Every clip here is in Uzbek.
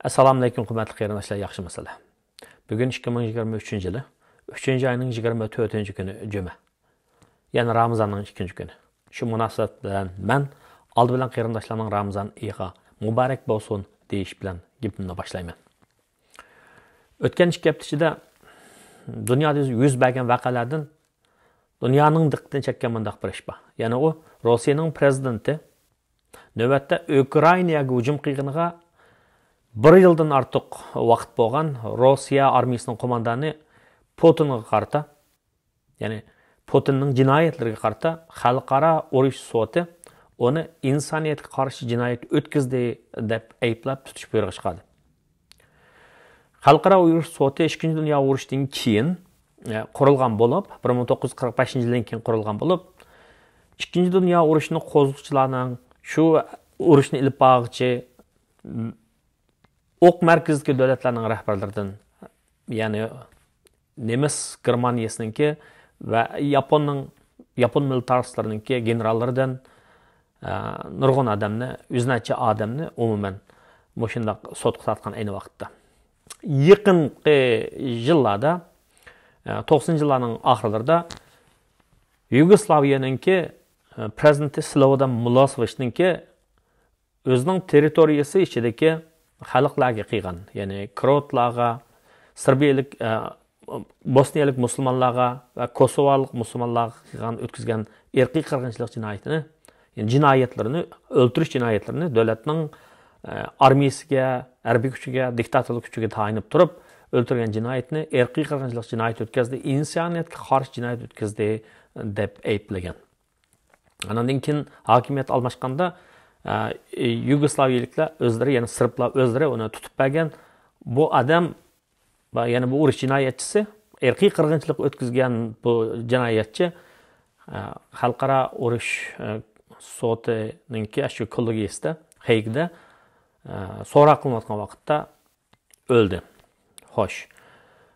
Assalamu alaykum hurmatli qarindoshlar, yaxshimisizlar? Bugun 2023-yili 3-oyning 24-kuni juma. Ya'ni Ramazonning 2-kuni. Shu munosabat bilan men oldi bilan qarindoshlarning Ramazon oyiga muborak bo'lsin deyish bilan gapimni boshlayman. O'tgan 2 hafta ichida dunyoda yuz bergan voqealardan dunyoning diqqatini chekkan mundaq bir ish bor. Ya'ni u Rossiyaning prezidenti navbatda Ukrainaga hujum qilganiga 1 yildan ortiq vaqt bo'lgan Rossiya armiyasining qo'mondoni Putinga qarata, ya'ni Putinning jinoyatlariga qarata xalqaro urush sudi uni insoniyatga qarshi jinoyat o'tkazdi deb ayblab tutish buyrug'i chiqadi. Xalqaro urush sudi 2 dunyo urushidan keyin qurilgan bo'lib, 1945-yildan keyin qurilgan bo'lib, 2 dunyo urushini qo'zg'uvchilarning shu urushni ilib boruvchi o'q markazdagi davlatlarning rahbarlaridan, ya'ni Nemis Germaniyasiningki va Yapon militaristlariningki generallaridan nurg'un odamni, yüznecha odamni umuman mushundaq sotqa tortgan ayni vaqtda. Yaqinqi yillarda 90-yillarning oxirlarida Yugoslaviyaninki prezidenti Slobodan Miloševićninki o'zining territoriyasi ichidagi xalqlarga qilgan, ya'ni Kroatlarga, Serbiyalik, Bosniyalik musulmonlarga va Kosovalik musulmonlarga qilgan o'tkazgan irqiy qirg'inchilik jinoyatini, ya'ni jinoyatlarini, o'ldirish jinoyatlarini davlatning armiyasiga, harbiy kuchiga, diktatorlik kuchiga tayinib turib, o'ldirgan jinoyatni irqiy qirg'inchilik jinoyati o'tkazdi, insoniyatga qarshi jinoyat o'tkazdi deb ayblagan. Andan keyin hokimiyat almashganda Yugoslaviyaliklar o'zlari, ya'ni Serblar o'zlari uni tutib bergan. Bu odam, ya'ni bu urush jinoyatchisi, irqiy qirg'inchilik o'tkazgan bu jinoyatchi xalqaro urush sudininki shu kollegiyasida, Haygda so'roq qilinayotgan vaqtda o'ldi. Xo'sh.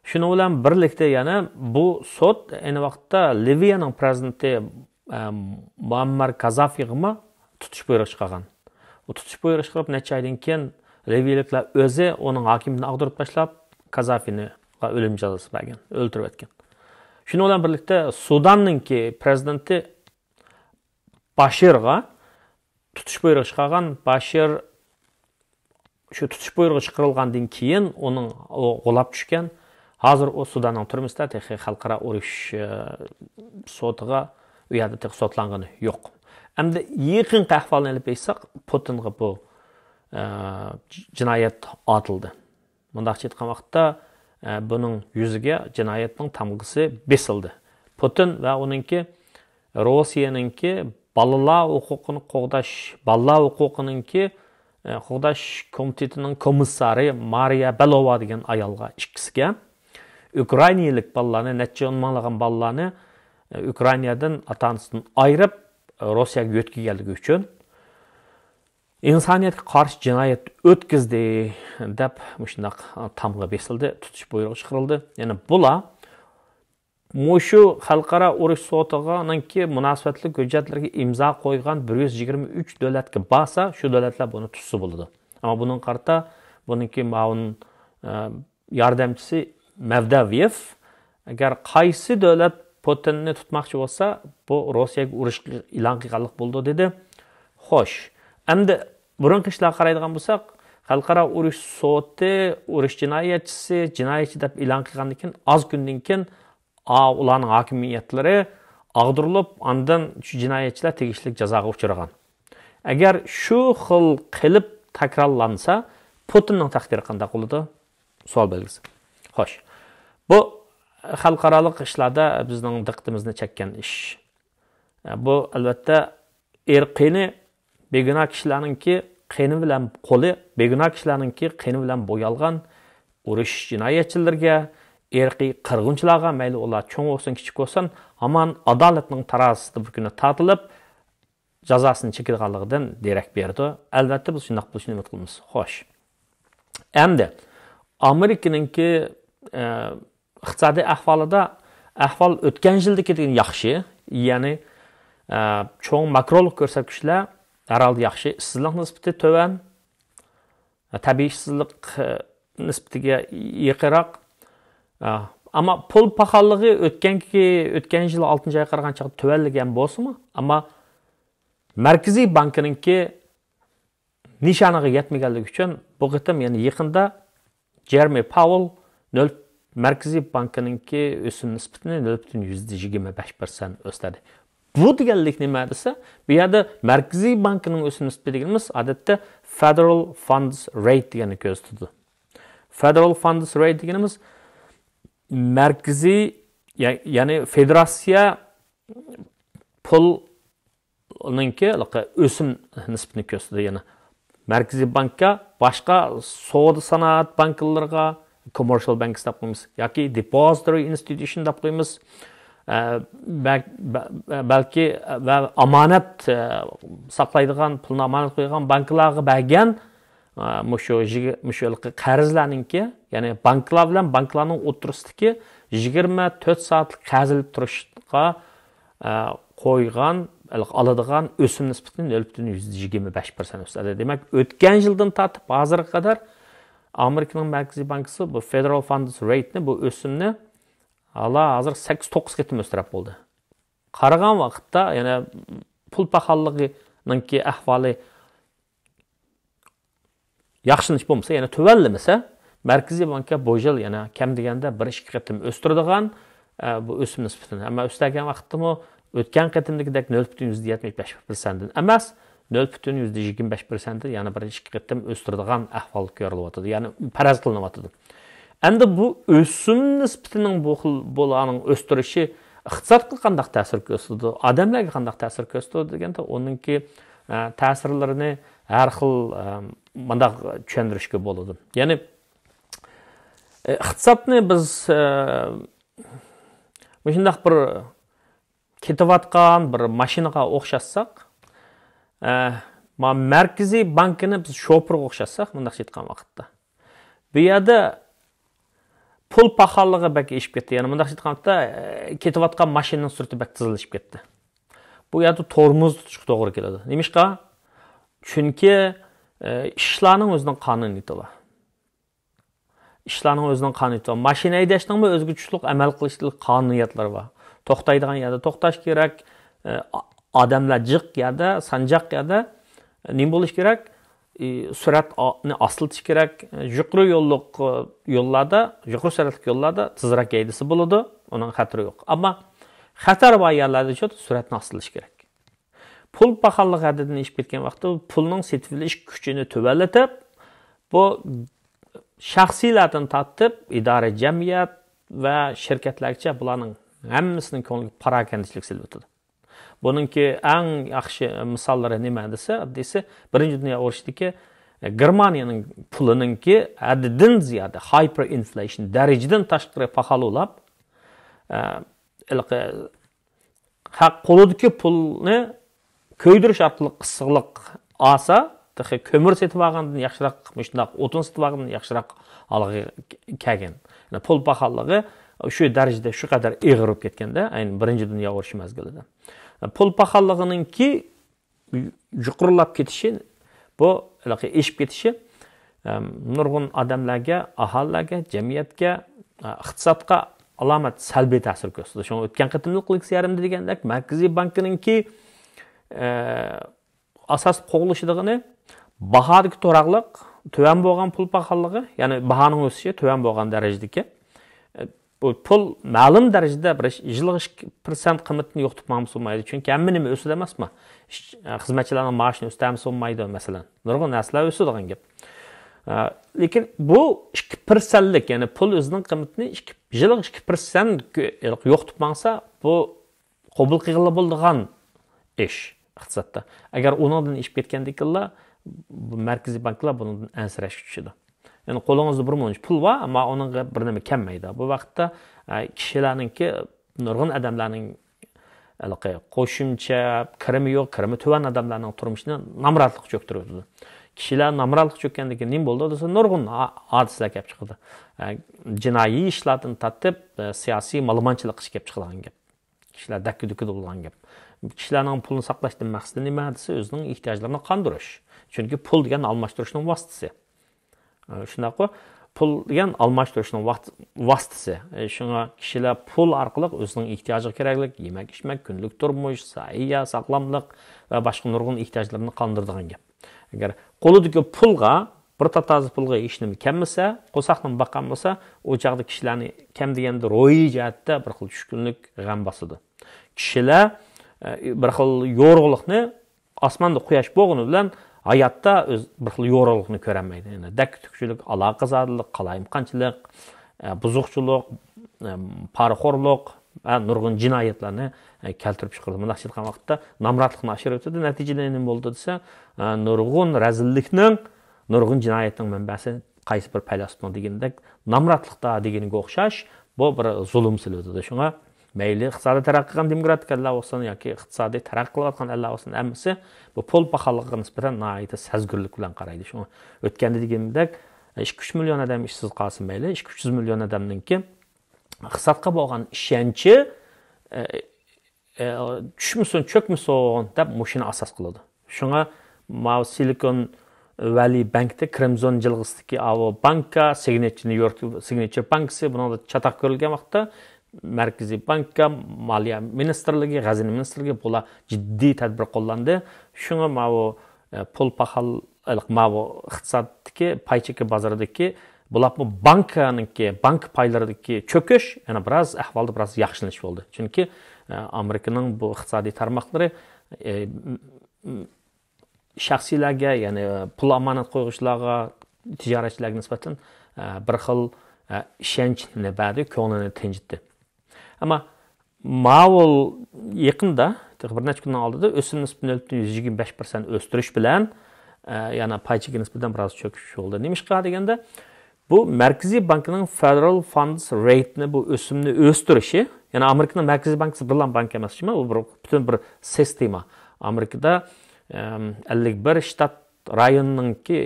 Shuni bilan birlikda yana bu sud ayni vaqtda Liviyaning prezidenti Muammar Kaddafiga tutish buyrug'i chiqargan. U tutish buyrug'i chiqarib necha oydan keyin Liviyaliklar o'zi uning hokimini ag'dirib tashlab, Kaddafini o'lim jazosi bergan, o'ldirib etgan. Shuni bilan birlikda Sudanninki prezidenti Bashirga tutish buyrug'i chiqargan. Bashir shu tutish buyrug'i chiqarilgandan keyin uning g'olab tushgan. Hozir u Sudanning turmusida xalqaro urush sudiga u yerda sotlangani yo'q. Endi yaqinqi ahvolni olib aytsak, Putinga bu jinoyat otildi. Bundaqcha aytgan vaqtda buning yuziga jinoyatning tamg'isi besildi. Putin va uningki Rossiyaninki bolalar huquqini qo'g'dash, bolalar huquqininki qo'g'dash komitetining komissari Mariya Belova degan ayolga, ikkisiga Ukrainalik bolalarni, necha o'n minglagan bolalarni Ukrainadan ota-onasidan ayirib Rossiyaga yo'tkazganligi uchun insoniyatga qarshi jinoyat o'tkazdi deb shundaq tamg'a besildi, tutish buyrug'i chiqarildi. Ya'ni bular shu xalqaro urush sudiga munosabatli hujjatlarga imzo qo'ygan 123 davlatga borsa, shu davlatlar buni tutsa bo'ladi. Ammo buning qarta buningki ma'un yordamchisi Mavdaviyev agar qaysi davlat Putinni tutmoqchi bo'lsa, bu Rossiyaga urush e'lon qilganlik bo'ldi dedi. Xo'sh, endi burungi ishlarga qaraydigan bo'lsak, xalqaro urush sudi urush jinoyatchi deb e'lon qilgandan keyin oz kundan keyin ularning hokimiyatlari ag'dirilib, undan shu jinoyatchilar tegishli jazoga uchragan. Agar shu xil qilib takrorlansa, Putinning taqdiri qanday bo'ladi? Savol belgisi. Xo'sh. Bu xalqaro ishlarda bizning diqqatimizni chekkan ish. Bu albatta irqini begunoh kishilarningki qini bilan qo'li, begunoh kishilarningki qini bilan bo'yalgan urush jinoyatchilarga, irqiy qirg'inchilarga, mayli ular cho'ng bo'lsin, kichik bo'lsin, hamon adolatning tarozisida bir kuni tortilib jazosini chekadiganligidan derak berdi. Albatta biz shunday bo'lishini umid qilamiz. Xo'sh. Endi Amerikaningki iqtisodiy ahvol o'tgan yildagidan yaxshi, ya'ni cho'ng makrolik ko'rsatkichlar har holda yaxshi, ishsizlik nisbati to'van, tabiiy ishsizlik nisbatiga yaqinroq. Ama pul pahalılığı ötken yıl 6. aya qaraganda çıqib tövelligen bolsunmu? Ama Merkezi Bankınınki nişanıga yetmegenligi uchun bu qitim yani yaqinda Jeremy Powell Merkezi Bankınınki ösüm nisbatini 0,25% o'stirdi. Bu deganlik nima desa, bu yerda Merkezi Bankının ösüm nisbati deganimiz odatda Federal Funds Rate degani ko'z tutdi. Federal Funds Rate deganimiz merkezi yani federatsiya pulninki ösüm nisbatini ko'z tutdi. Yani Merkezi Bankka başka savdo sanoat bankalarga commercial banks deb qo'yamiz yoki depository institution deb qo'yamiz. Belki ve amanet saklaydigan pulni amanet qo'ygan banklarga bergan mushu qarzlarninki, ya'ni banklar bilan banklarning o'tirisidagi 24 soatlik qarzilib turishga qo'ygan aladigan o'sim nisbatini 0,25% o'sadi. Demak, o'tgan yildan tortib hozirga qadar Amerikaning Markaziy bankisi bu Federal Funds Rate'ni, bu o'simni hozir 8-9 qitim o'stirib bo'ldi. Qaragan vaqtda, ya'ni pul pahalligininki ahvoli yaxshilanish bo'lmasa, ya'ni tuvallamasa, Markaziy bankka bu yil yana kam deganda 1-2 qitim o'stiradigan bu o'sim nisbatini. Ammo o'stirgan vaqtda o'tgan qitimdagidek 0,75% dan emas, 0,25% yana 1-2 qitim o'stiradigan ahvol ko'rilyapti. Ya'ni faraz qilinyapti. Endi bu o'sim nisbatining bu xil bo'laning o'stirishi iqtisodga qanday ta'sir ko'rsatadi, odamlarga qanday ta'sir ko'rsatadi deganda, oningki ta'sirlarini har xil mundaq tushuntirishga bo'ladi. Ya'ni iqtisodni biz shundaq bir ketayotgan bir mashinaga o'xshatsak, Markaziy bankini biz shofirga o'xshatsak, mundaq aytgan vaqtda, bu yerda pul pahalılığı belki işip ketdi. Yani bunda aytganda ketayotgan mashinaning surati bak tizilishib ketdi. Bu yerda tormoz tutishga to'g'ri keladi. Nimishqa? Chunki ishlarning o'zining qonuniyati bor. Ishlarning o'zining qonuniyati bor. Mashina haydashning o'zgarishlik amal qilishlik qonuniyatlari bor. To'xtaydigan yerda to'xtash kerak, odamlar jiq yerda, sanjaq yerda nima bo'lish kerak? Süratni asıltış kerak. Yuqori yo'llarda, yuqori suratli yo'llarda tezroq haydasa bo'ladi, uning xatiri yo'q. Ammo xatar bor yerlarda suratni asıltış kerak. Pul pahalılığı haddidan ishib ketgan vaqtda pulning setilish kuchini tuvallatib, bu shaxsiylardan tortib idora, jamiyat va shirkatlargacha bularning hammasining ko'ngliga parakandchilik silib o'tadi. Bununki eng yaxshi misollari nima desa, Birinchi dunyo urushidagi Germaniyaning pulininki haddidan ziyoda hyperinflation darajadan tashqari pahalolab, qo'lidagi pulni ko'ydirish orqali qisqiqlik olsa, ko'mir setib olgandan yaxshiroq, shundoq o'tin setib olgandan yaxshiroq olg'a kelgan. Yani pul pahalılığı shu darajada shu qadar eg'irib ketganda, ayni Birinchi dunyo urushi mazgilida. Pul pahalılığınınki yuqorilab ketishi, bu ishib ketishi nurg'un odamlarga, aholilarga, jamiyatga, iqtisodga alomat salbiy ta'sir ko'rsatdi. Shuni o'tgan qitimliq leksiyarimda degandek, Markaziy bankninki asos qo'g'ilishligini bahodagi to'raqliq, tuvan bo'lgan pul pahalılığı, ya'ni bahoning o'sishi tuvan bo'lgan darajadagi bu pul ma'lum darajada bir yillik 2% qiymatini yo'qotib bo'lmaydi. Chunki hamma nima o'sadi emasmi? Xizmatchilarning maoshini o'stirib bo'lmaydi masalan. Nurg'un narsalar o'sadigan gap. Lekin bu 2%lik, ya'ni pul o'zining qiymatini yillik 2% yo'qotib bo'lsa, bu qabul qilib bo'ladigan ish iqtisodda. Agar undan ishib ketgandiklar, Markaziy banklar bundan ansirash tushadi. Yani qo'lingizda bir muncha pul bor, ammo uning bir nima kelmaydi. Bu vaqtda kishilarningki, nurg'un odamlarning qo'shimcha kirimi yo'q, kirimi tuvan odamlarning turmushini namratlik cho'ktiradi. Kishilar namratlik cho'kkandan keyin nima bo'ldi desa, nurg'un hodisalar kelib chiqadi. Jinoiy ishlardan tortib siyosiy ma'lumotchilik qilish kelib chiqadigan gap. Kishilar dakki-dukki bo'lgan gap. Kishilarning pulini saqlashdan maqsadi nima desa, o'zining ehtiyojlarini qondirish. Chunki pul degan almashtirishning vositasi. Shunday pul degan almashtirishning vositasi. Shunga kishilar pul orqali o'zining ehtiyoji keraklik, yemak-ichmak, kunlik turmush, sa'ya, saqlamlik va boshqa nurg'un ehtiyojlarni qondiradigan gap. Agar qo'lidagi pulga bir tatazi pulga hech nima kelmasa, qo'saqdan boqqan bo'lsa, u chaqda kishilarni kam deganda ro'yi jihatda bir xil tushkunlik g'am bosadi. Kishilar bir xil yo'rg'liqni osmonda quyosh bo'g'ini bilan hayotda bir xil yo'rg'liqni ko'rolmaydi. Ya'ni dak-tukchilik, aloqazorlik, qalayimqanchilik, buzuqchilik, parxo'rlik va nurg'un jinoyatlarni keltirib chiqardi. Bunday qilgan vaqtda namratlikni oshirib o'tadi. Natijada nima bo'ldi desa, nurg'un razillikning, nurg'un jinoyatning manbasi qaysi bir faylosufning degandek namratlikda deganiga o'xshash bu bir zulm siladi. Shunga mayli iqtisodiy taraqqi qilgan demokratik ellar bo'lsin yoki iqtisodiy taraqqi qilayotgan ellar bo'lsin, hammasi bu pul paxalligiga nisbatan nihoyatda sezgirlik bilan qaraydi. Shunga o'tganda degandek 2-3 million odam ishsiz qolsin mayli, 2-300 million odamninki iqtisodga bo'lgan ishonchi tushmasin, cho'kmasin deb mushuni asos qiladi. Shunga Silicon Valley Bank'da Crimson jilg'isidagi banka, Signature New York Signature Bank'si buningda chatoq ko'rilgan vaqtda Markaziy bankka, Moliya ministrligi, Xazina ministrligi bular jiddiy tadbir qo'llandi. Shunga pul paxallik, iqtisoddagi paycheki bozoridagi bular bank paylaridagi cho'kish yana biroz ahvolda biroz yaxshilanish bo'ldi. Chunki Amerikaning bu iqtisodiy tarmoqlari shaxsiylarga, ya'ni pul omonat qo'yuvchilarga, tijoratchilarga nisbatan bir xil ishonchni berdi, ko'nglini tinchitdi. Ama Ma'vul yaqinda, bir necha kundan oldida o'sim nisbini 125% o'stirish bilan yana paychiga nisbatan biroz cho'kish bo'ldi. Nimishqa deganda, bu Markaziy bankning Federal Funds Rate'ni bu o'simni o'stirishi, ya'ni Amerikaning Markaziy bankasi birlan bank emas, bu butun bir sistema. Amerikada 51 shtat rayonninki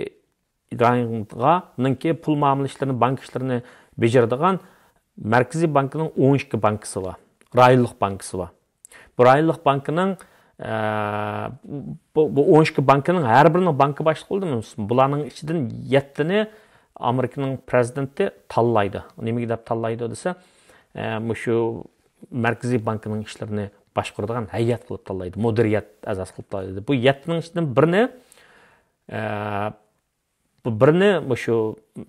pul muomala ishlarini, bank ishlarini bajaradigan Markaziy bankning 12 bankisi var. Rayonlik bankisi var. Bu rayonlik bankining bu 12 bankinin her birinin banki başlık oldu mu? Bularning ichidan 7'ni Amerikaning prezidenti tallaydı. Nimaga deb tallaydi desa, shu Markaziy bankining ishlarini boshqaradigan hay'at qilib tallaydi, mudiriyat asas qilib tallaydi. Bu 7'ning ichidan birini shu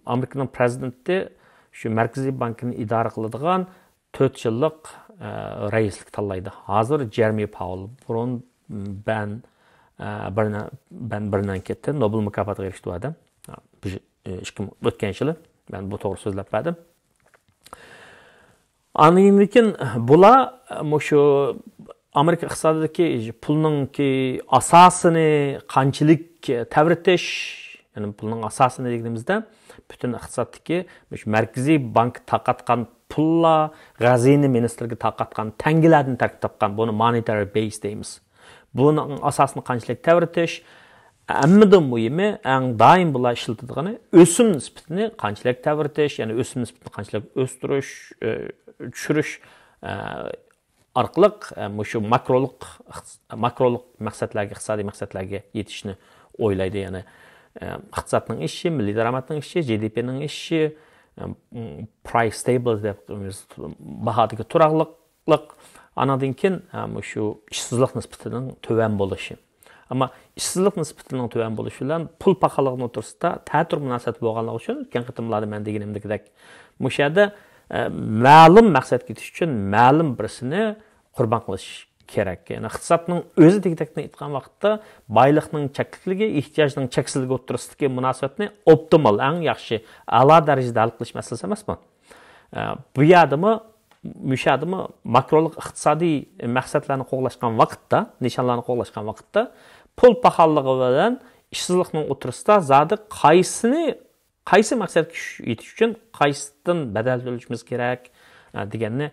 Amerikaning prezidenti shu Markaziy bankini idora qiladigan 4 yillik raislik tallaydi. Hozir Jeremy Powell burun birdan ketdi, Nobel mukofotiga erishdi adam. O'tgan yili men bu to'g'ri so'zlab berdim. Lekin bular shu Amerika iqtisodidagi pulning asosini qanchalik tavritish, ya'ni pulning asosini deganimizda bütün iqtisoddagi Markaziy bank taqatgan pullar, Xazina ministrligi taqatgan tangilardan tarkib topgan, buni monetary base deymiz. Buning asosini qanchalik tavritish, ammidan muhimi, eng doim bular ishlatiladigan o'sim nisbatini qanchalik tavritish, ya'ni o'sim nisbatini qanchalik o'stirish, tushirish orqali shu makroluk maqsadlarga, iqtisodiy maqsadlarga yetishni o'ylaydi. Ya'ni iqtisodning ishi, milliy daromadning ishi, GDP'ning ishi, price stable deb bahadagi turaqliq, anadan keyin shu ishsizlik nisbatining to'van bo'lishi. Ama ishsizlik nisbatining to'van bo'lishi bilan pul paxalligini o'tirsida ta'tir munosabat bo'lganligi uchun o'tgan qitimlarda men deganimdek shu yerda ma'lum maqsadga yetish uchun ma'lum birisini qurbon qilish kerak. Yani iqtisodning o'zi degdekni aytgan vaqtda boylikning chekligi, ehtiyojning cheksizligi o'rtasidagi munosabatni optimal, eng yaxshi, a'lo darajada hal qilish masalasi emasmi? Bu yerdami makrolik iqtisodiy maqsadlarni qo'llashgan vaqtda, nishonlarni qo'llashgan vaqtda pul paxalligi bilan ishsizlikning o'tirisida zodi qaysi maqsadga yetish uchun qaysidan badal to'lashimiz kerak deganni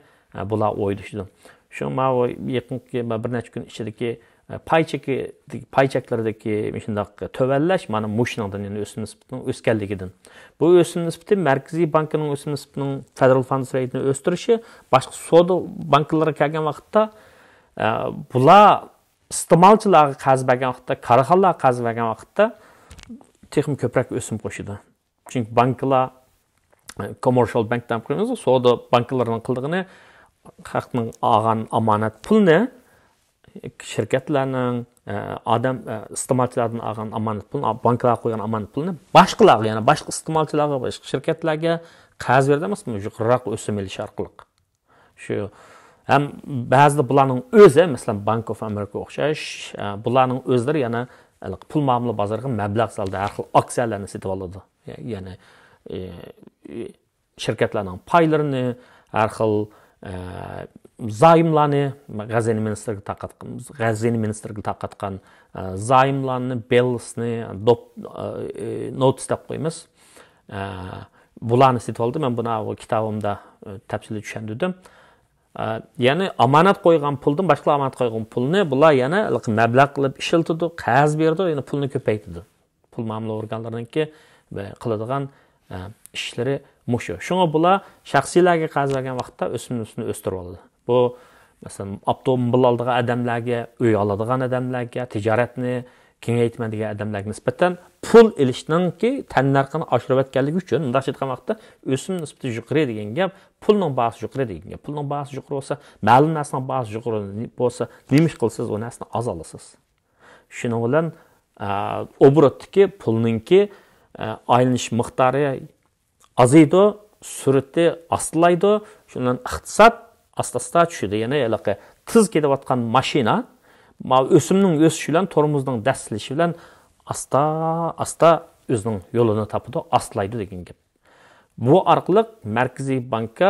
bular o'ylashdi. Shu yaqinki bir necha kun ichidagi paycheklardagi shunday to'vallash mana mushundan, ya'ni o'sim nisbatining o'sganligidan. Bu o'sim nisbati Markaziy bankining o'sim nisbatining Federal Funds Rate'ni o'stirishi, boshqa savdo banklariga kelgan vaqtda bular iste'molchilarga qarz bergan vaqtda, korxonalarga qarz bergan vaqtda texnik ko'proq o'sim qo'shadi. Çünkü bankalar commercial bankdan koyuyoruz. Soda bankalarının kıldığını halkның alған аманат pulni şirketlerinin adam istimalchilardan alған amанат pulni bankalarga qo'ygan amанат pulni boshqalarga yana boshqa istimalchilarga boshqa shirkatlarga qarz berdi emasmi yuqoriroq o'sim olish orqali shu ham ba'zida bularning o'zi masalan Bank of America o'xshash bularning o'zlari yana pul muomala bozoriga mablag' soldi har xil aksiyalarni sotib oladi ya'ni shirkatlarning paylarini har xil zayımlarını Gazini ministerge taqatqan zayımlarını bellisini notes deb qo'yamiz. Bularni setib oldi. Men buni kitobimda tafsilli tushuntirdim. Ya'ni amonat qo'ygan puldan boshqa amonat qo'ygan pulni bular yana mablag' qilib ishlatdi, qarz berdi, yana pulni ko'paytirdi. Pul muomala organlariniki qiladigan ishlari mushu. Shunga bular shaxsiylarga qarz bergan vaqtda o'simini o'stirib oladi. Bu masalan avtomobil oladigan odamlarga, uy oladigan odamlarga, tijoratni kengaytiradigan odamlarga nisbatan pul ilishninki tannarxini oshirib o'tganligi uchun bunday aytgan vaqtda o'sim nisbati yuqori degan gap, pulning bahosi yuqori degan gap. Pulning bahosi yuqori bo'lsa, ma'lum narsaning bahosi yuqori bo'lsa, nima ish qilsiz, u narsani oz olasiz. Shuning bilan obrotdagi pulninki aylanish miqdori azaydi, surati ostlaydi, shundan iqtisod asta-asta tushadi. Ya'ni tiz ketayotgan mashina o'simning o'sishi bilan tormozning dastilishi bilan asta o'zining yo'lini topadi, ostlaydi degan gap. Bu orqali Markaziy bankka,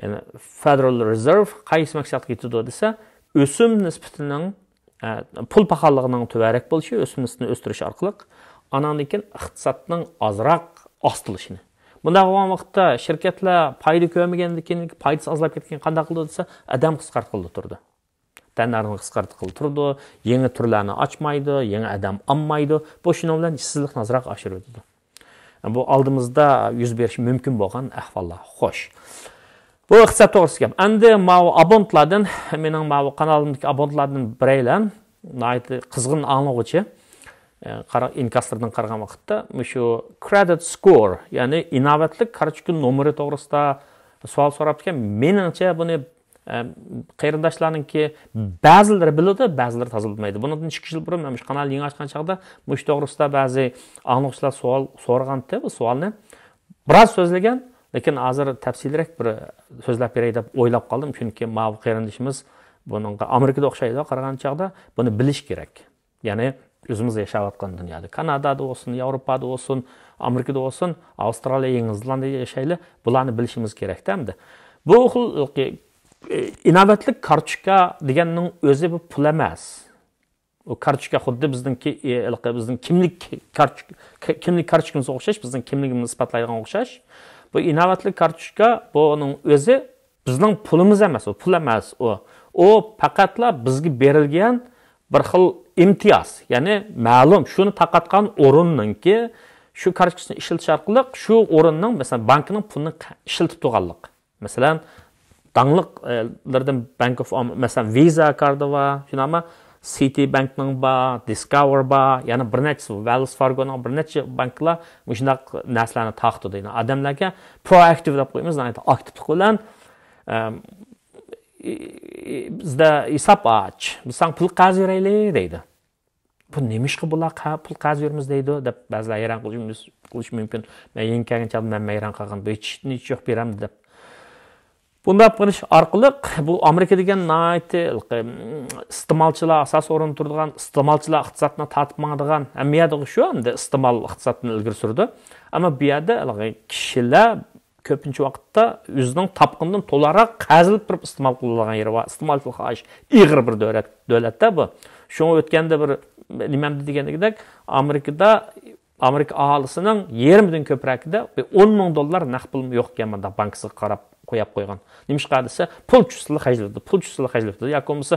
ya'ni Federal Reserve qaysi maqsadga yetadi desa, o'sim nisbatining pul paxalligining tuvarak bo'lishi, o'sim nisbatini o'stirish orqali anandan keyin iqtisodning ozroq ostilishini. Bunda bo'lgan vaqtda shirkatlar foyda ko'rmagandan keyin foydasi ozlab ketgan qanday qildi desa, adam qisqartirib turdi. Tanlarni qisqartirib turdi, yangi turlarni ochmaydi, yangi adam olmaydi. Bu shuning bilan ishsizlikni ozroq oshirdi. Bu oldimizda yuz berishi mumkin bo'lgan ahvollar. Xo'sh. Bu iqtisod to'g'risida gap. Endi abonentlardan, mening kanalimdagi abonentlardan biraylar, qizg'in anglovchi inkaslardan qaragan vaqtda shu credit score, ya'ni inovatlik kartochka nomeri to'g'risida savol so'rab ekan. Meningcha buni qarindoshlarningki ba'zilari biladi, ba'zilari toza bilmaydi. Bundan 2 yil burun men shu kanalni yangi ochgan chaqda shu to'g'risida ba'zi anglovchilar savol so'raganda bu savolni biroz so'zlagan, lekin hozir tafsilroq bir so'zlab beray deb o'ylab qoldim, chunki ma'lum qarindoshimiz bunga Amerikada o'xshaydi qaragan chaqda buni bilish kerak. Ya'ni o'zimiz yashayotgan dunyoda, Kanadada bo'lsin, Yevropada bo'lsin, Amerikada bo'lsin, Avstraliya, Yangi Zelandiyada yashayli, bularni bilishimiz kerak-da endi. Bu xil inovatlik kartochka deganning o'zi bu pul emas. O kartochka xuddi bizning kimlik kartochkamizga o'xshash, bizning kimligimizni isbotlaydigan o'xshash. Bu inovatlik kartochka buning o'zi bizning pulimiz emas, o pul emas o. O faqatla bizga berilgan bir xil imtiyoz, ya'ni ma'lum shuni taqatgan o'rinninki shu kartochkasini ishlatish orqali shu o'rinning, masalan, bankning pulini ishlatib turganlik. Masalan, dangliqlardan Bank of masalan Visa karti va shunama Citibankning ba, Discover ba, yana bir necha Wells Fargoning bir necha banklar shunday narsalarni taqdi deydi. Odamlarga proaktiv deb qo'yamiz, ya'ni aktivlik bilan bizda hisob och, biz san pul qarz beraylik deydi. Bu nima ish qilib bular pul qarz beramiz deydi deb ba'zilar hayron qilish mumkin. Men yangi kelgancha men hayron qolgan, bu hech yo'q beram deb. Bunda qilish orqali bu Amerika degan iste'molchilar asos o'rin turadigan, iste'molchilar iqtisodni tatib mangadigan, hamiyati shu endi iste'mol iqtisodni ilgari surdi. Ammo bu yerda kishilar ko'pincha vaqtda o'zining topqinidan to'laroq qazilib turib iste'mol qiladigan yeri va iste'molchilik xohish ig'ir bir davlatda bu. Shunga o'tganda bir nima degandek Amerika aholisining yarmidan ko'pragida $10,000 naqd pul yo'q ekan bankasiga qarab qo'yib qo'ygan. Nimishqa desa pul chusli yoki bo'lmasa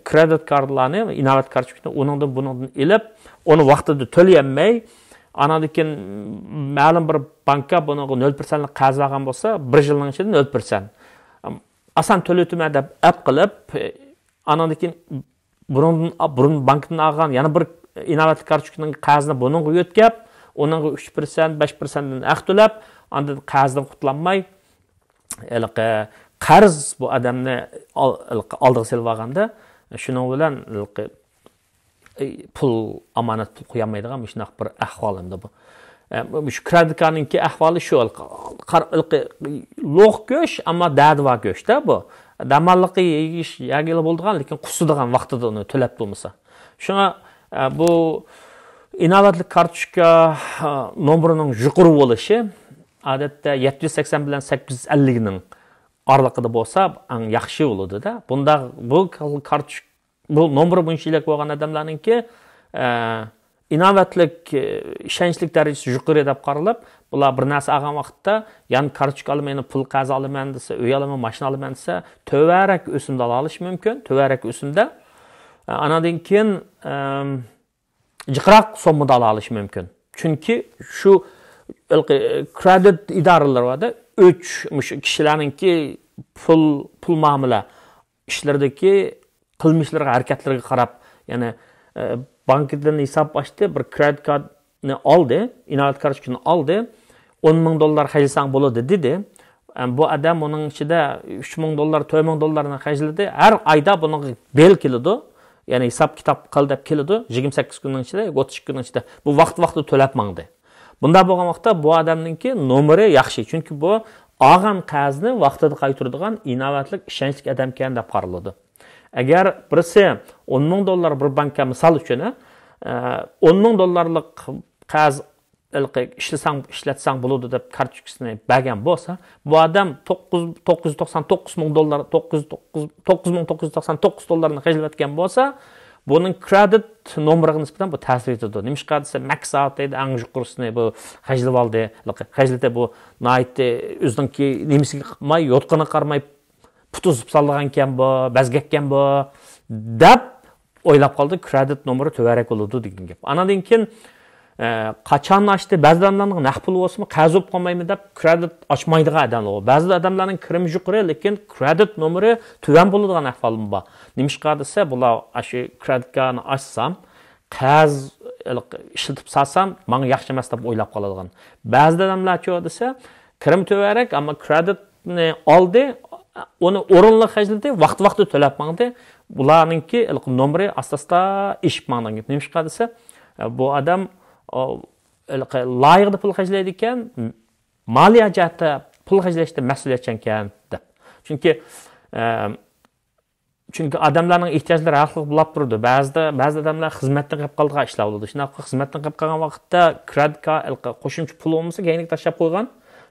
kredit kartlarni, innovat kartochkani bundan ilib, uni vaqtida to'layolmay, anadaki ma'lum bir bankka buni 0% lik qarz olgan bo'lsa, 1 yilning ichida 0%. Asan to'laytma deb qilib, anadaki burun bankdan olgan yana bir innovat kartochkaning qarzini bunga yo'tkab, Onun 3%, 5%'den aq төлep, andan qazdan qutlanmay, qarz bu adamni aldığı selib alganda, şunun bilan pul amanat pul qo'yamaydigan shunaq bir ahvolimda bu. Şu kredit kartınki ahvoli shu. Lo'q go'sht, ammo dadva go'shtda bu. Damalliqi yeyish yagila bo'ldigan, lekin qusidigan vaqtida uni to'lab bo'lmasa. Shunga bu inovatli kartochka nomerining yuqori bo'lishi odatda 780 bilan 850 ning oralig'ida bo'lsa, eng yaxshi bo'ladi-da. Bunda bu kartochka bu nomeri bunchalik bo'lgan odamlarningki inovatlik ishonchlik darajasi yuqori deb qaralib, bular bir narsa olgan vaqtda yan kartochka olmayman, pul qazi olaman desa, uy olaman, mashina olaman desa, to'varak o'simda olish mumkin, to'varak o'simda. Anadan keyin jiqroq sommada olish mumkin. Chunki shu kredit idoralari borda 3 kishilarningki pul muomala ishlaridagi qilmishlariga, harakatlariga qarab, ya'ni bankdan hisob ochdi, bir kredit kartni oldi, inovat kartochkasini oldi, $10,000 xajlasang bo'ladi dedi. Bu adam uning ichida $3,000, $4,000 xajladi. Har oyda buni bel keladi, ya'ni hisob kitob qildab keladi, 28 kunning ichida, 30 kunning ichida. Bu vaqt-vaqtida to'lab mangdi. Bunda bo'lgan vaqtda bu odamningki nomeri yaxshi, chunki bu olgan qarzni vaqtida qaytaradigan inovatlik, ishonchli odam ekan deb qaraladi. Agar birisi $10,000 bir bankka misol uchun $10,000 qarz ishlatsang bo'ladi deb kartochkasini bergan bo'lsa, bu odam $999 ni xajlayotgan bo'lsa, buning kredit nomeriga nisbatan bu ta'sir etadi. Nimishqa desa max out deydi, eng yuqorisini bu xajlab oldi, xajlata bu naytni o'ziniki nimasiga qilmay, yotqini qarmay putuzib salgan ekan bu, bazgakkan bu deb o'ylab qoldi, kredit nomeri to'varak bo'ladi degan gap. Anadan keyin qachon ochdi, ba'zi odamlarning naqd puli bo'lsa, qarz olib qolmaymi deb kredit ochmaydigan odamlar bor. Ba'zi odamlarning kirimi yuqori, lekin kredit nomeri tuvan bo'ladigan ahvolim bor. Nimishqa desa, bular shu kreditni ochsam, qarz ishlatib salsam, menga yaxshi emas deb o'ylab qoladigan. Ba'zi odamlar chi desa, kirim to'varak, ammo kreditni oldi, onu o'rinli xajladi, vaqt-vaqtida to'lab mangdi. Bularningki nomeri asta-asta ishib mangdan gap. Nimishqa desa, bu odam loyiqda pul xajlaydi ekan, moliya jihatda pul xajlashda mas'uliyatchan ekan deb. Chunki odamlarning ehtiyojlari haqli bo'lib turdi. Ba'zi odamlar xizmatdan qilib qolgan ishlar bo'ladi. Shunaqa xizmatdan qilib qolgan vaqtda kreditga qo'shimcha pul bo'lmasa, keyinga tashlab qo'ygan.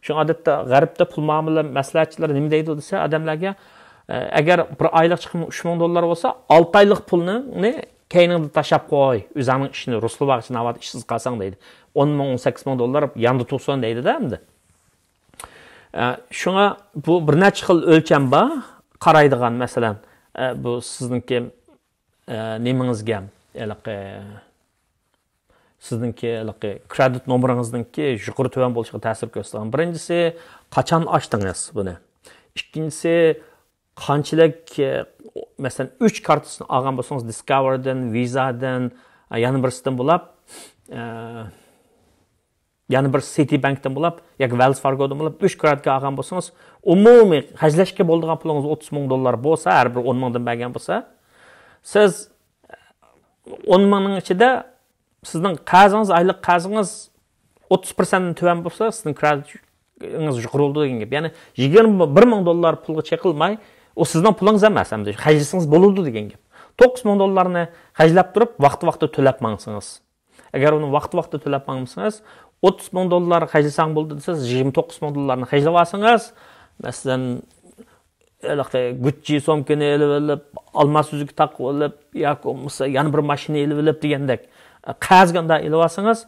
Şu odatda g'arbda pul muomala maslahatchilari nima deydi desa, odamlarga agar bir oylik chiqimi $3,000 bo'lsa, 6 oylik pulni keyinga tashlab qo'y, o'zining ishini ruslab uchun avval ishsiz qolsang deydi. $10,000, $18,000 yanda tursin deydi-da endi. Shunga bu bir necha xil o'lcham bor, qaraydigan, masalan, bu sizningki nemingizga, sizningki kredit nomeringizningki yuqori tuvan bo'lishiga ta'sir ko'rsatgan. Birinchisi, qachon ochdingiz buni? Ikkinchisi, qanchalik, masalan, 3 kartasini olgan bo'lsangiz, Discover'dan, Visa'dan, yana birisidan bo'lib, yana bir Citibank'dan bo'lib, yoki Wells Fargo'dan bo'lib 3 kreditga olgan bo'lsangiz, umumiy xajlashga bo'ladigan pulingiz $30,000 bo'lsa, har bir 10,000 dan bergan bo'lsa, siz 10,000 ning ichida sizning qarzingiz, oylik qarzingiz 30% dan tuvan bo'lsa, sizning kreditingiz yuqori bo'ldi degan gap. Ya'ni $21,000 pulga chekilmay, o sizning pulingiz emas, hamda xajlasangiz bo'ladi degan gap. $9,000 ni xajlab turib, vaqti-vaqtida to'lab mangsangiz. Agar uni vaqti-vaqtida to'lab mangsangiz, $30,000 xajlasang bo'ldi desiz, $29,000 ni xajlab olsangiz, masalan, Gucci somkani elib, olmos uzuk taqib olib, yoki bo'lmasa yana bir mashina elib degandek qarzganda elib olsangiz,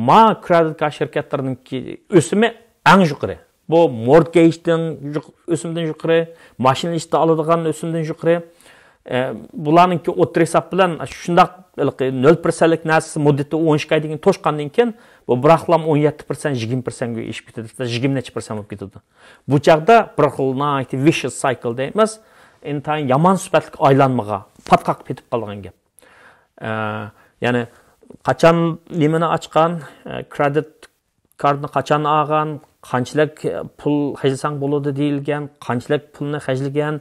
ma kredit shirkatlarininki o'simi eng yuqori. Bu mortgage'dan o'simdan yuqori, mashina ishda oladigan o'simdan yuqori. Bularninki o'tir hisob bilan shundaq 0%lik narsasi muddati 12 oy degan to'shqandan keyin bu biroqlam 17%, 20% ga ishib ketadi, 20% bo'lib ketadi. Bu chaqda bir xil vicious cycle deymiz. Intayin yomon sifatli aylanmaga patqaq ketib qolgan gap. Ya'ni qachon nimani ochgan, kredit kartni qachon olgan, qanchalik pul xajlasang bo'ladi deyilgan, qanchalik pulni xajlagan,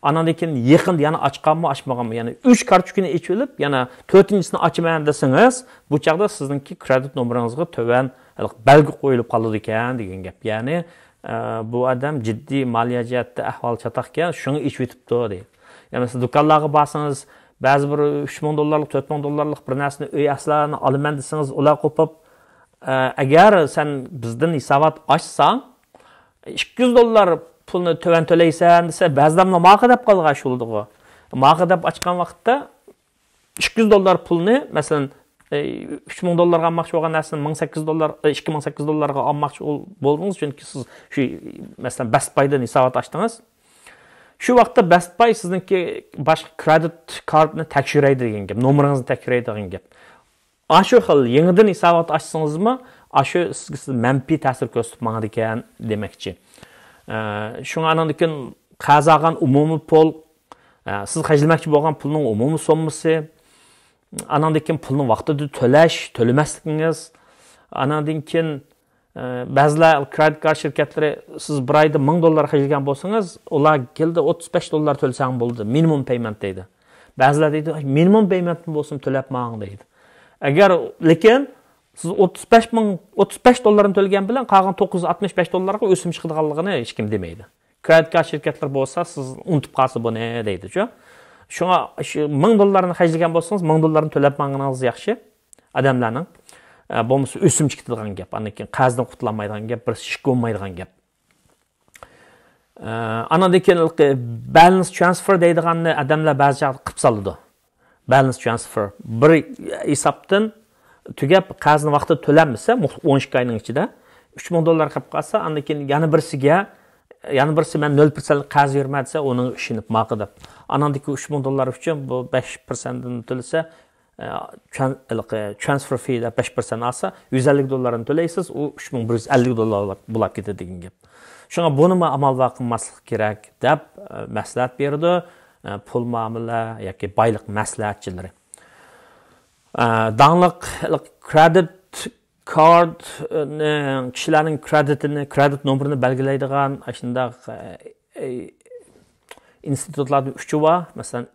andan keyin yaqin yana ochganmi, ochmaganmi, ya'ni 3 kartochkani ichib olib, yana 4-chisini ochaman desangiz, bu chaqda sizningki kredit nomeringizga to'van belgi qo'yilib qoladi ekan degan gap. Ya'ni bu odam jiddiy moliya jihatda ahvol chatoq ekan, shuni ichib yetibdi deydi. Ya'ni siz do'konlarga borsangiz, ba'zi bir $3000, $4000 bir narsani uy aslarni olaman desangiz, ular qo'pib, agar sen bizdan hisobot ochsang, $200 pulni to'van to'laysan desa, ba'zilar ma'qul deb qolgan shuldigo. Ma'qul deb ochgan vaqtda $200 pulni, masalan, $3000 olmoqchi bo'lgan narsani $2800 olmoqchi bo'ldingiz, chunki siz shu masalan Best Buy'dan hisobot ochdingiz. Shu vaqtda Best Buy sizningki boshqa kredit kartini tekshiraydi degan gap, nomeringizni tekshiraydi degan gap. Shu xil yangidan hisobot ochsangizmi, shu sizga manfiy ta'sir ko'rsatib mangadi ekan demoqchi. Shundan keyin qazagan umumiy pul, siz xajlamoqchi bo'lgan pulning umumiy summasi, andan keyin pulni vaqtida to'lamasligingiz, andan keyin ba'zilar kredit kart shirkatlari siz bir oyda $1000 xajlagan bo'lsangiz, ular keldi $35 to'lasang bo'ldi, minimum payment deydi. Ba'zilar deydi, minimum payment bo'lsin to'lab ma'ng deydi. Agar lekin siz $35 ni to'lagan bilan qolgan $965 ga o'sim chiqadiganligini hech kim demaydi. Kredit kart shirkatlari bo'lsa, siz unutib qolsa buni deydi-ku. Shunga $1000 ni xajlagan bo'lsangiz, $1000 ni to'lab ma'ngiz yaxshi. Odamlarning bo'lmasa o'sim chiqadigan gap, andan keyin qarzdan qutulmaydigan gap, bir ish ko'rmaydigan gap. Andan keyin balance transfer deydiganni odamlar ba'zi joyda qilib soladi. Balance transfer bir hisobdan tugab qarzni vaqtida to'lanmasa, 12 oyning ichida $3000 qilib qolsa, andan keyin yana birisi men 0% qarz berma desa, uning ishini ma'qul deb. Andan keyin $3000 uchun bu 5% dan to'lasa, transfer fee da 5% alsa, $150 ni to'laysiz, u $3150 bo'lib ketadi degan gap. Shunga buni amal qilmaslik kerak deb maslahat berdi pul muomala yoki boylik maslahatchilari. Dangliq kredit kart kishilarning kredit nomerini belgilaydigan shunday institutlarning uchi bor. Masalan,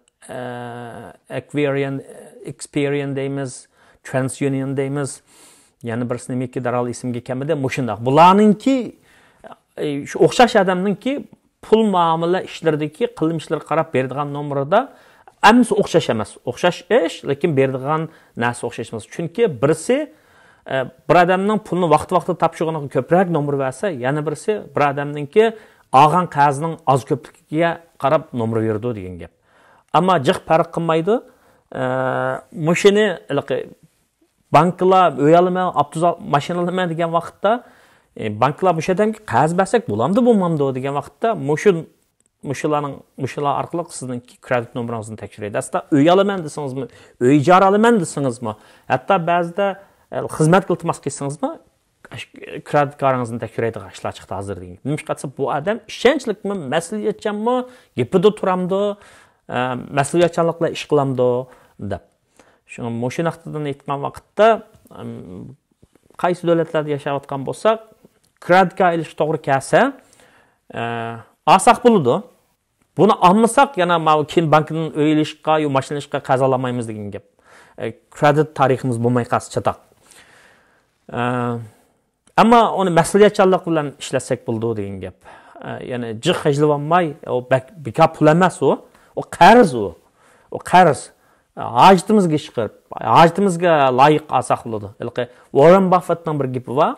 Experian deymiz, TransUnion deymiz. Yana birisi nimaki daral ismga kelmadi. Mushundaq. Bularningki shu o'xshash odamningki pul muomala ishlaridagi qilmishlar qarab beradigan nomerida hammasi o'xshash emas. O'xshash ish, lekin beradigan narsa o'xshash emas. Chunki birisi bir odamning pulni vaqt-vaqtida topshirganiga ko'proq nomer bersa, yana birisi bir odamningki olgan qarzning oz ko'pligiga qarab nomer berdi degan gap. Ammo jiq farq qilmaydi. Mashina banklar uy olaman, mashina olaman degan vaqtda banklar bu odamga qarz bersak bo'lamdi, bo'lmamdi degan vaqtda mushular orqali sizningki kredit nomeringizni tekshiradi. Aslida uy olaman desangizmi, uy ijara olaman desangizmi, hatto ba'zida xizmat iltimos qilsangizmi, kredit kartingizni tekshiradigan ishlar chiqdi hozir degan. Nima qilsa bu odam ishonchlikmi, mas'uliyatchanmi, gapida turamdi, mas'uliyatchanlikla ish qilamdi deb. Shunga mushinaqdan aytgan vaqtda qaysi davlatlarda yashayotgan bo'lsak, kreditga ilish to'g'ri kelsa, olsak bo'ladi. Buni olmasak, yana keyin bankdan uy ilishga, yo mashina ilishga qarz olmaymiz degan gap. Kredit tariximiz bo'lmay qolsa chatoq. Ammo uni mas'uliyatchanlik bilan ishlasak bo'ladi degan gap. Ya'ni jiq hajlab olmay, o bekor pul emas u. O qarz u. O qarz. Hajitimizga chiqib, hajitimizga loyiq olsak bo'ladi. Warren Buffettning bir gapi bor.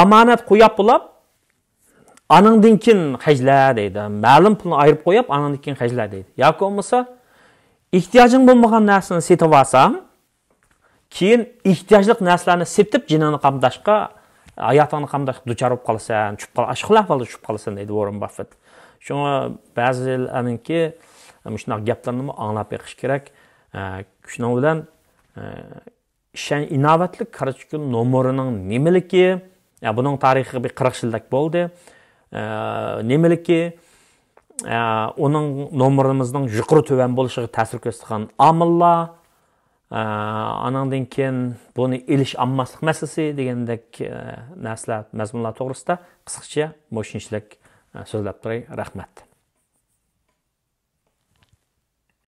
Amanat qo'yib bo'lib, anandan keyin hajla deydi. Ma'lum pulni ayirib qo'yib, anandan keyin hajla deydi. Yoki bo'lmasa, ehtiyojing bo'lmagan narsani setib olsang, keyin ehtiyojli narsalarni septib, jinini qamdashqa, hayotini qamdashqa duchor bo'lib qolasan, tushib qolasan, ashqilab holda tushib qolasan deydi Warren Buffett. Shunga ba'zilarninki shunday gaplarni anglab beqish kerak. Shuning bilan inovatli kartochka nomerining nimaligi, buning tarixi bir 40 yillik bo'ldi. Nimaligi оның номеріміздің жұқыры төбен болышығы тәсір көстіған амылла, анаңдан кейін бұны еліш аммаслық мәселесі дегендек нәрселер мәзмұнлар тоғрысында қысқаша мошеншілік сөйлеп тұрай. Рахмет.